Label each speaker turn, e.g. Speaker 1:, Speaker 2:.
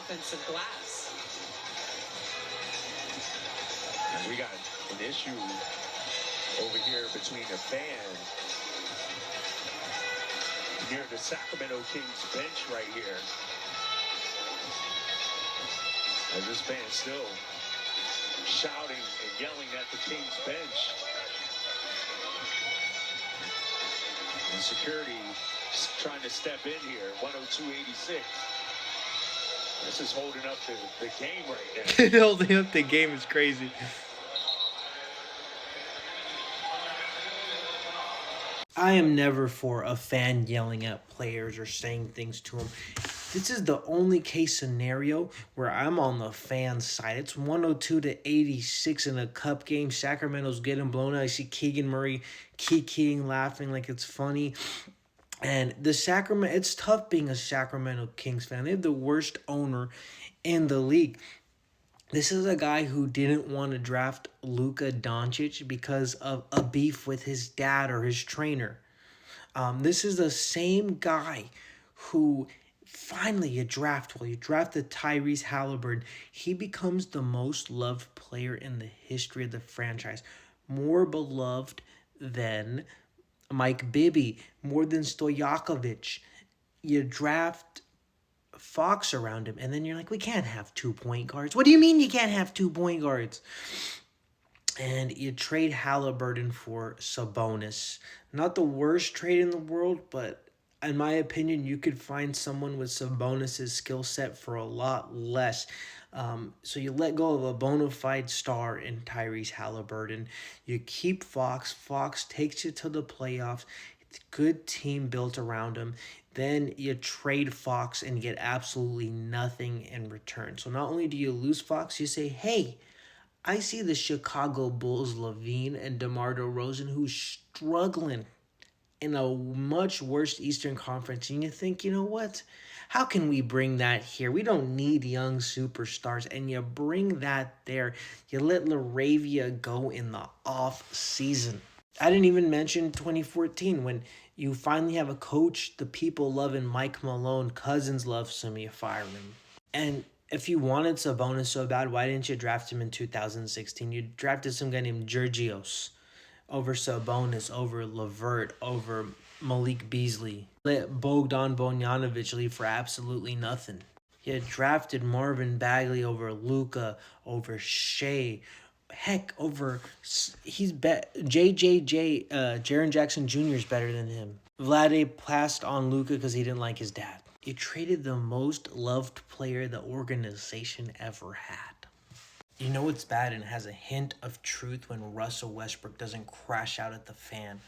Speaker 1: offensive glass.
Speaker 2: And we got an issue over here between a fan near the Sacramento Kings bench right here. And this fan still shouting and yelling at the Kings bench. And security trying to step in here, 102.86. This is holding up the game right now.
Speaker 3: Holding up the game is crazy. I am never for a fan yelling at players or saying things to them. This is the only case scenario where I'm on the fan side. It's 102-86 in a cup game. Sacramento's getting blown out. I see Keegan Murray kikiing, laughing like it's funny. And it's tough being a Sacramento Kings fan. They have the worst owner in the league. This is a guy who didn't want to draft Luka Doncic because of a beef with his dad or his trainer. This is the same guy who finally you draft the Tyrese Halliburton. He becomes the most loved player in the history of the franchise. More beloved than Mike Bibby, more than Stojakovic. You draft Fox around him, and then you're like, we can't have 2 point guards. What do you mean you can't have 2 point guards? And you trade Halliburton for Sabonis. Not the worst trade in the world, but in my opinion, you could find someone with Sabonis' skill set for a lot less. So you let go of a bona fide star in Tyrese Halliburton. You keep Fox. Fox takes you to the playoffs. It's a good team built around him. Then you trade Fox and get absolutely nothing in return. So not only do you lose Fox, you say, hey, I see the Chicago Bulls, Levine and DeMar DeRozan, who's struggling in a much worse Eastern Conference. And you think, you know what? How can we bring that here? We don't need young superstars. And you bring that there. You let LaRavia go in the off season. I didn't even mention 2014 when you finally have a coach the people love in Mike Malone. Cousins loves him, you fire him. And if you wanted Sabonis so bad, why didn't you draft him in 2016? You drafted some guy named Georgios over Sabonis, over LeVert, over Malik Beasley. Let Bogdan Bogdanovic leave for absolutely nothing. You drafted Marvin Bagley over Luka, over Shea. Heck, over Jaren Jackson Jr. is better than him. Vlade passed on Luka because he didn't like his dad. You traded the most loved player the organization ever had. You know it's bad and has a hint of truth when Russell Westbrook doesn't crash out at the fan.